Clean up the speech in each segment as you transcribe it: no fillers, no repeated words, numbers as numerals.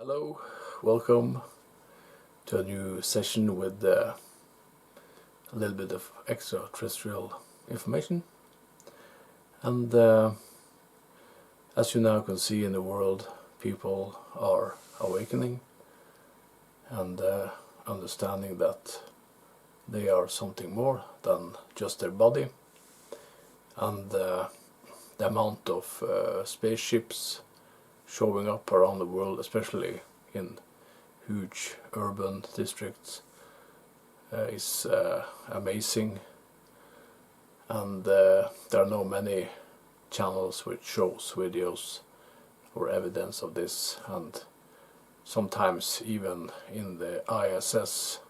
Hello, welcome to a new session with a little bit of extraterrestrial information. And as you now can see in the world, people are awakening and understanding that they are something more than just their body. And the amount of spaceships showing up around the world, especially in huge urban districts, is amazing. And there are no many channels which shows videos or evidence of this, and sometimes even in the ISS,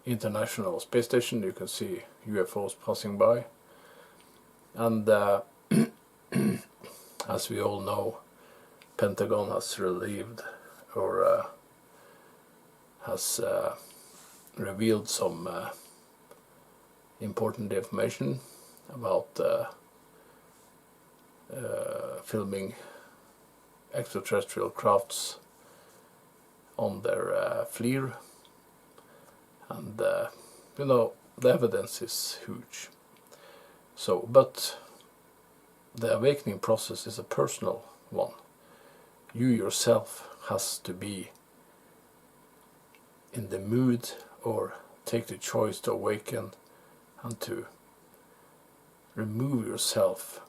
International Space Station, you can see UFOs passing by. And as we all know, Pentagon has relieved or has revealed some important information about filming extraterrestrial crafts on their FLIR, and the evidence is huge. So, but the awakening process is a personal one. You yourself has to be in the mood or take the choice to awaken and to remove yourself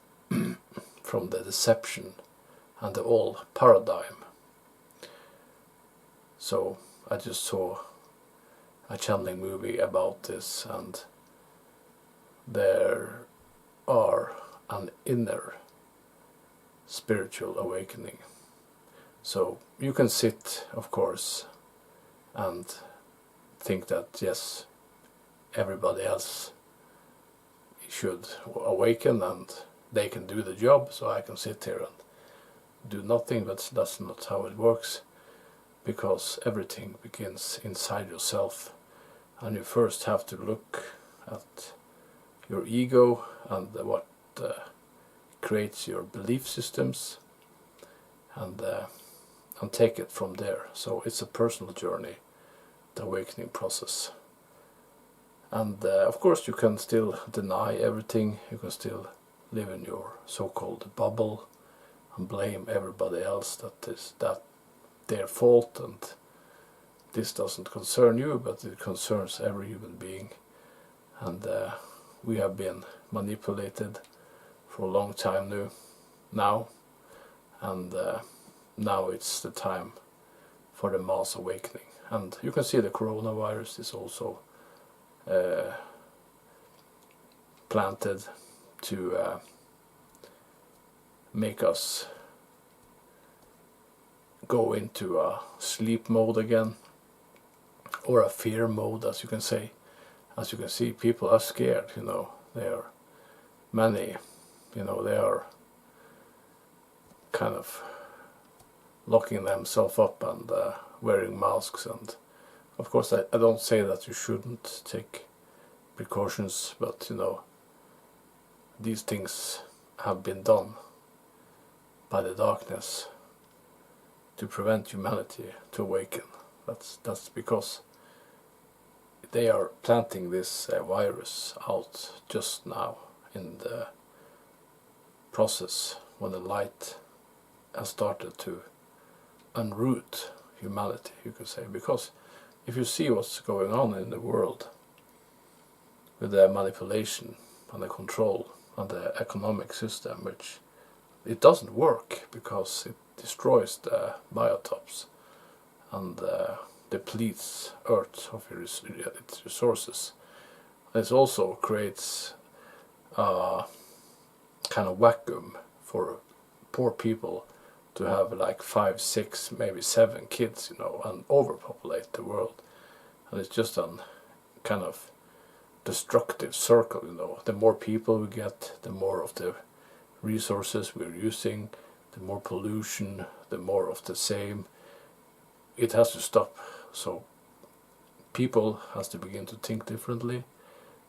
from the deception and the old paradigm. So I just saw a channeling movie about this, and there are an inner spiritual awakening. So you can sit, of course, and think that yes, everybody else should awaken and they can do the job, so I can sit here and do nothing. But that's not how it works, because everything begins inside yourself, and you first have to look at your ego and what creates your belief systems, and take it from there. So it's a personal journey, the awakening process. And of course you can still deny everything, you can still live in your so-called bubble and blame everybody else that is that their fault, and this doesn't concern you, but it concerns every human being. And we have been manipulated for a long time now, and now it's the time for the mass awakening. And you can see the coronavirus is also planted to make us go into a sleep mode again, or a fear mode, as you can say. As you can see, people are scared, there are many, they are kind of locking themselves up and wearing masks. And of course I don't say that you shouldn't take precautions, but these things have been done by the darkness to prevent humanity to awaken. That's because they are planting this virus out just now in the process when the light has started to unroot humanity, you could say. Because if you see what's going on in the world with the manipulation and the control and the economic system, which it doesn't work because it destroys the biotopes and depletes Earth of its resources. And it also creates a kind of vacuum for poor people to have like 5, 6, maybe 7 kids, and overpopulate the world. And it's just a kind of destructive circle, The more people we get, the more of the resources we're using, the more pollution, the more of the same. It has to stop. So people has to begin to think differently,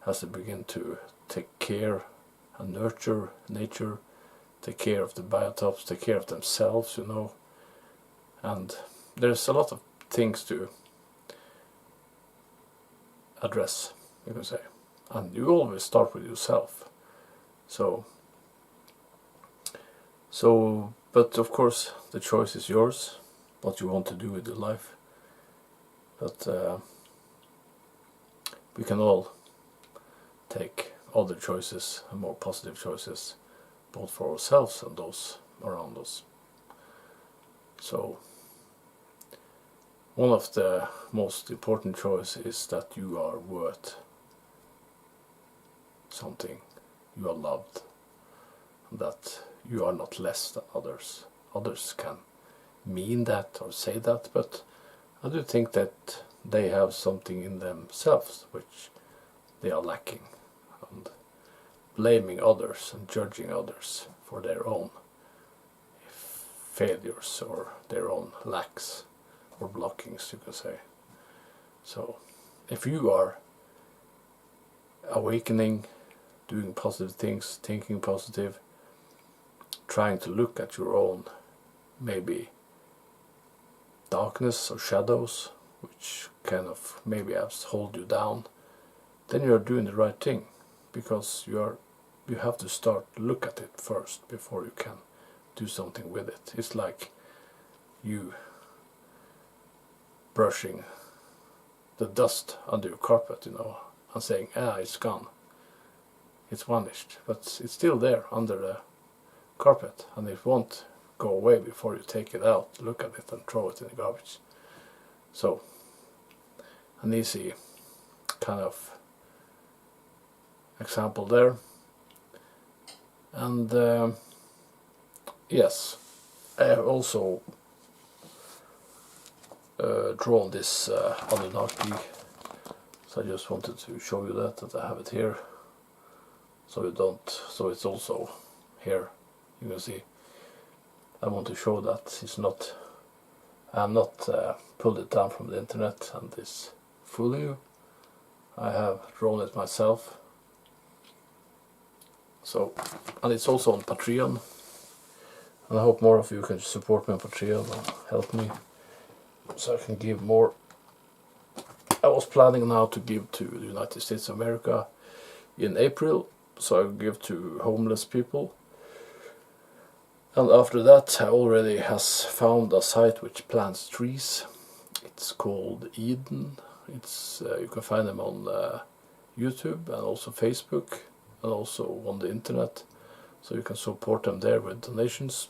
has to begin to take care and nurture nature, take care of the biotopes, take care of themselves, and there's a lot of things to address, you can say, and you always start with yourself. So, but of course the choice is yours, what you want to do with your life. But we can all take other choices and more positive choices, both for ourselves and those around us. So one of the most important choices is that you are worth something, you are loved, that you are not less than others. Others can mean that or say that, but I do think that they have something in themselves which they are lacking, and blaming others and judging others for their own failures or their own lacks or blockings, you can say. So if you are awakening, doing positive things, thinking positive, trying to look at your own maybe darkness or shadows which kind of maybe has hold you down, then you're doing the right thing, because you have to start to look at it first before you can do something with it. It's like you brushing the dust under your carpet, and saying, it's gone, it's vanished, but it's still there under the carpet, and it won't go away before you take it out, look at it and throw it in the garbage. So an easy kind of example there. And yes, I have also drawn this Anunnaki, so I just wanted to show you that I have it here, so it's also here, you can see. I want to show that I'm not pulled it down from the internet and is fooling you. I have drawn it myself. So, and it's also on Patreon, and I hope more of you can support me on Patreon and help me, so I can give more. I was planning now to give to the United States of America in April, so I'll give to homeless people. And after that, I already has found a site which plants trees. It's called Eden. You can find them on YouTube and also Facebook and also on the internet. So you can support them there with donations.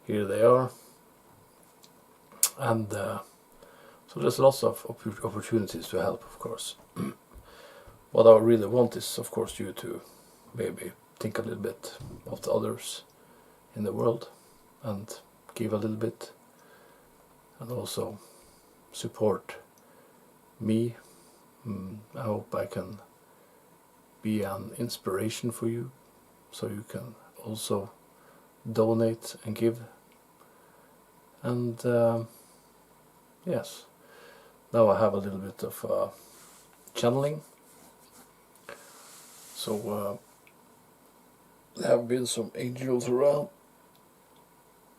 Here they are. And so there's lots of opportunities to help, of course. What I really want is, of course, you to maybe think a little bit of the others in the world and give a little bit, and also support me. I hope I can be an inspiration for you, so you can also donate and give. And yes, now I have a little bit of channeling. So there have been some angels around.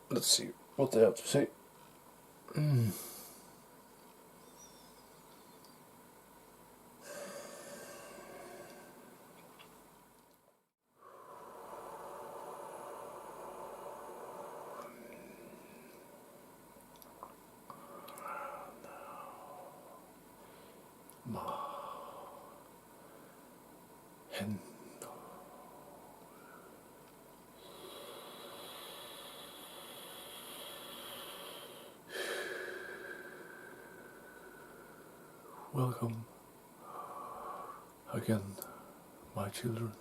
Let's see what they have to say. Welcome again, my children.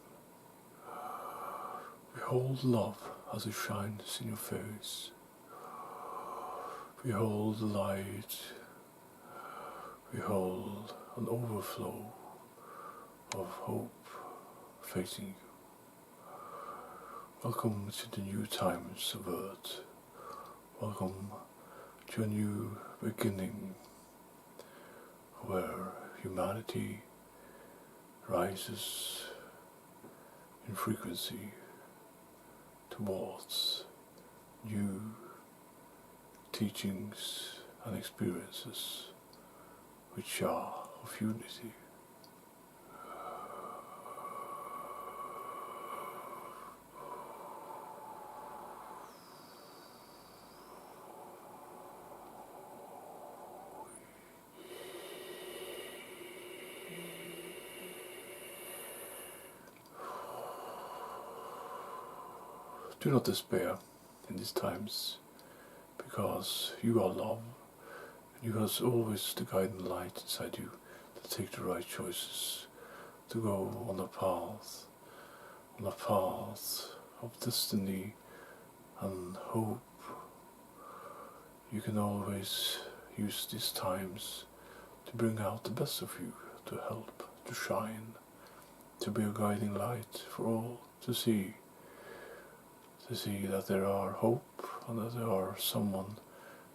Behold love as it shines in your face. Behold the light. Behold an overflow of hope facing you. Welcome to the new times of Earth. Welcome to a new beginning, where humanity rises in frequency towards new teachings and experiences which are of unity. Do not despair in these times, because you are love, and you have always the guiding light inside you to take the right choices, to go on a path of destiny and hope. You can always use these times to bring out the best of you, to help, to shine, to be a guiding light for all to see that there are hope and that there are someone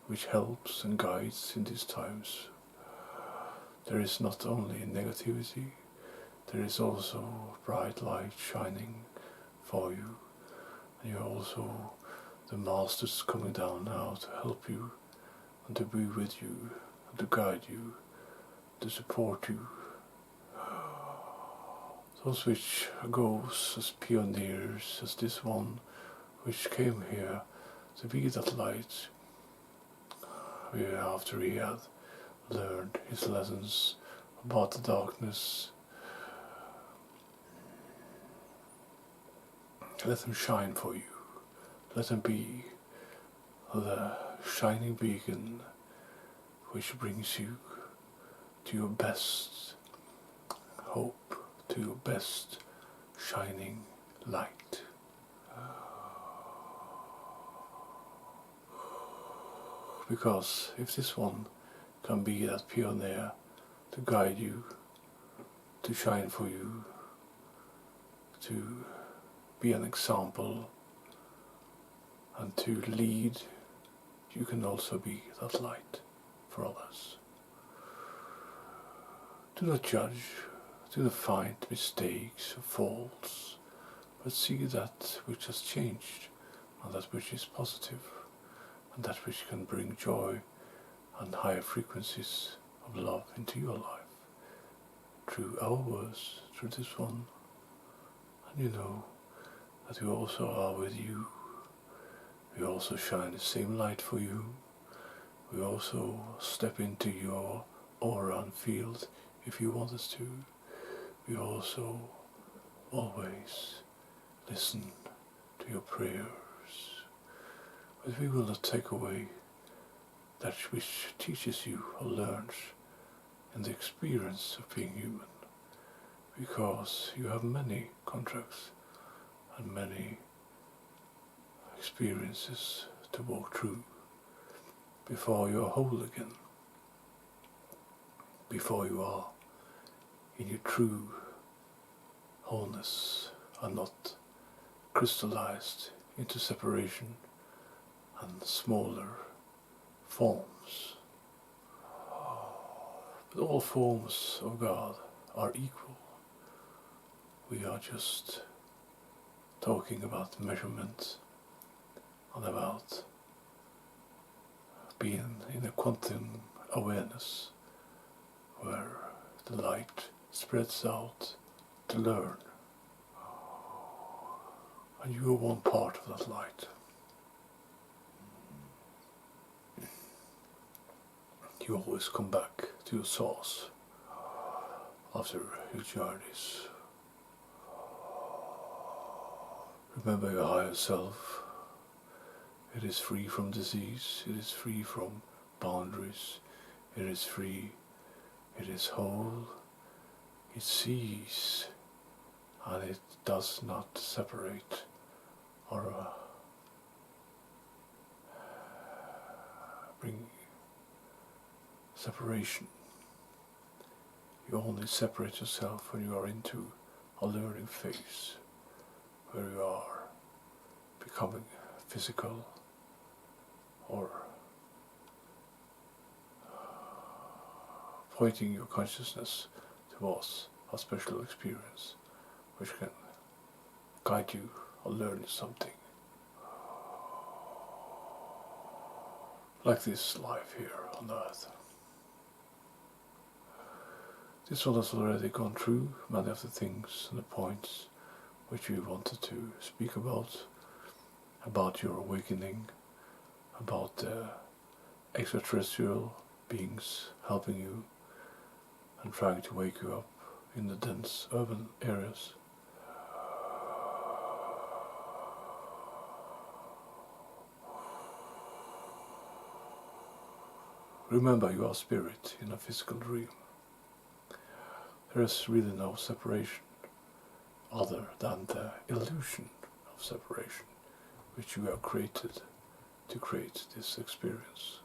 which helps and guides in these times. There is not only negativity, there is also bright light shining for you, and you're also the masters coming down now to help you and to be with you and to guide you, to support you. Those which goes as pioneers, as this one which came here to be that light, after he had learned his lessons about the darkness. Let him shine for you. Let him be the shining beacon which brings you to your best hope, to your best shining light. Because if this one can be that pioneer to guide you, to shine for you, to be an example and to lead, you can also be that light for others. Do not judge, do not find mistakes or faults, but see that which has changed and that which is positive, and that which can bring joy and higher frequencies of love into your life through our words, through this one. And you know that we also are with you. We also shine the same light for you. We also step into your aura and field if you want us to. We also always listen to your prayers. But we will not take away that which teaches you or learns in the experience of being human, because you have many contracts and many experiences to walk through before you are whole again, before you are in your true wholeness and not crystallized into separation and smaller forms. But all forms of God are equal. We are just talking about measurement and about being in a quantum awareness where the light spreads out to learn. And you are one part of that light. You always come back to your source after your journeys. Remember your higher self. It is free from disease, it is free from boundaries, it is free, it is whole, it sees, and it does not separate or bring separation. You only separate yourself when you are into a learning phase, where you are becoming physical or pointing your consciousness towards a special experience which can guide you or learn something. like this life here on earth. This one has already gone through many of the things and the points which we wanted to speak about your awakening, about the extraterrestrial beings helping you and trying to wake you up in the dense urban areas. Remember, you are spirit in a physical dream. There is really no separation other than the illusion of separation which you have created to create this experience.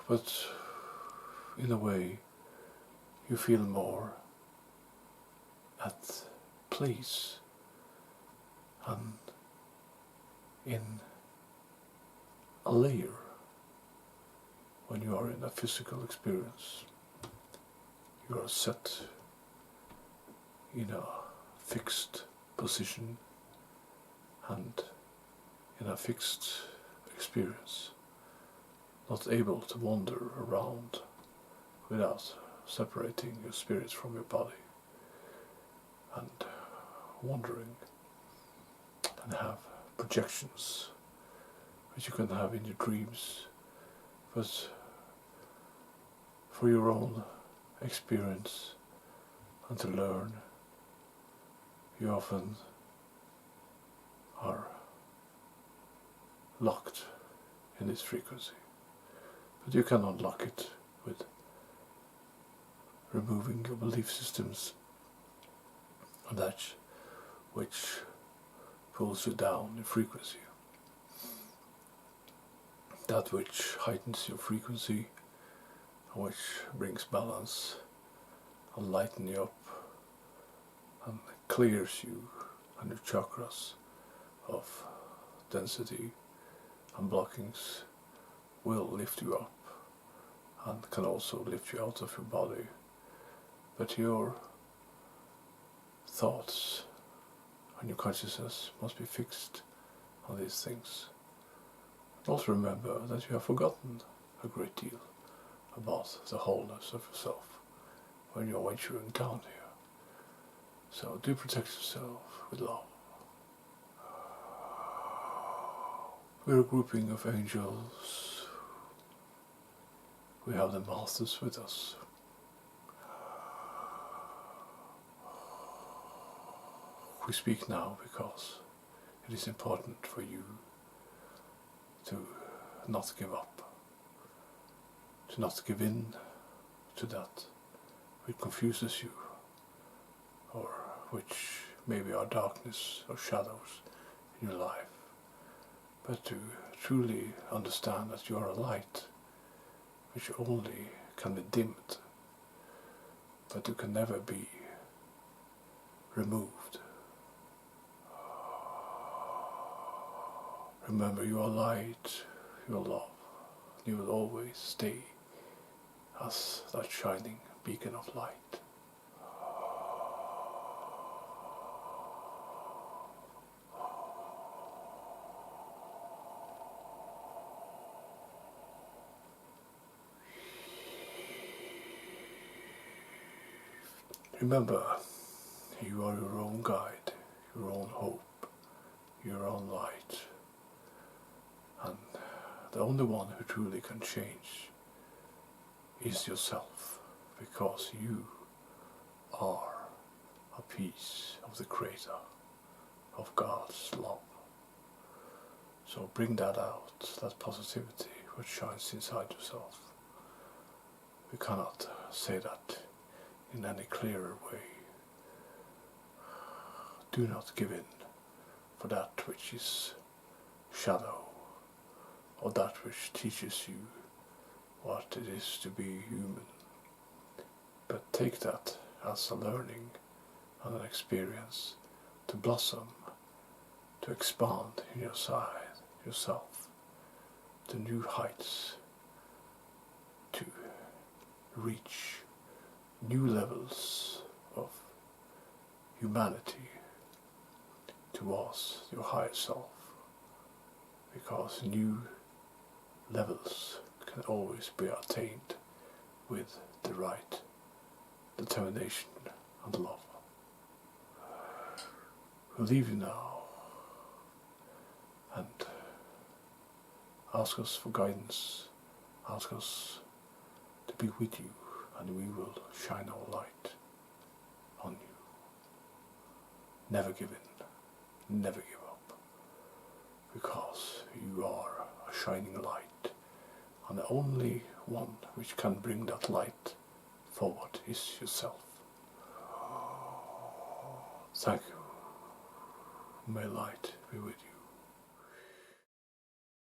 But in a way, you feel more at peace and in a layer when you are in a physical experience. You are set in a fixed position and in a fixed experience, not able to wander around without separating your spirit from your body and wandering and have projections which you can have in your dreams, but for your own experience and to learn, you often are locked in this frequency. But you can unlock it with removing your belief systems and that which pulls you down in frequency. That which heightens your frequency and which brings balance and lightens you up and clears you and your chakras of density and blockings will lift you up and can also lift you out of your body. But your thoughts and your consciousness must be fixed on these things. Also remember that you have forgotten a great deal about the wholeness of yourself when you're venturing down here. So do protect yourself with love. We're a grouping of angels. We have the masters with us. We speak now because it is important for you to not give up, to not give in to that which confuses you, or which maybe are darkness or shadows in your life, but to truly understand that you are a light which only can be dimmed, but you can never be removed. Remember, you are light, you are love, you will always stay as that shining beacon of light. Remember, you are your own guide, your own hope, your own light. And the only one who truly can change is yourself, because you are a piece of the Creator, of God's love. So bring that out, that positivity which shines inside yourself. We cannot say that in any clearer way. Do not give in for that which is shadow, or that which teaches you what it is to be human. But take that as a learning and an experience to blossom, to expand in yourself, to new heights, to reach new levels of humanity towards your higher self. because new levels can always be attained with the right determination and love. We leave you now and ask us for guidance, ask us to be with you, and we will shine our light on you. Never give in, never give up, because you are a shining light, and the only one which can bring that light forward is yourself. Thank you. May light be with you.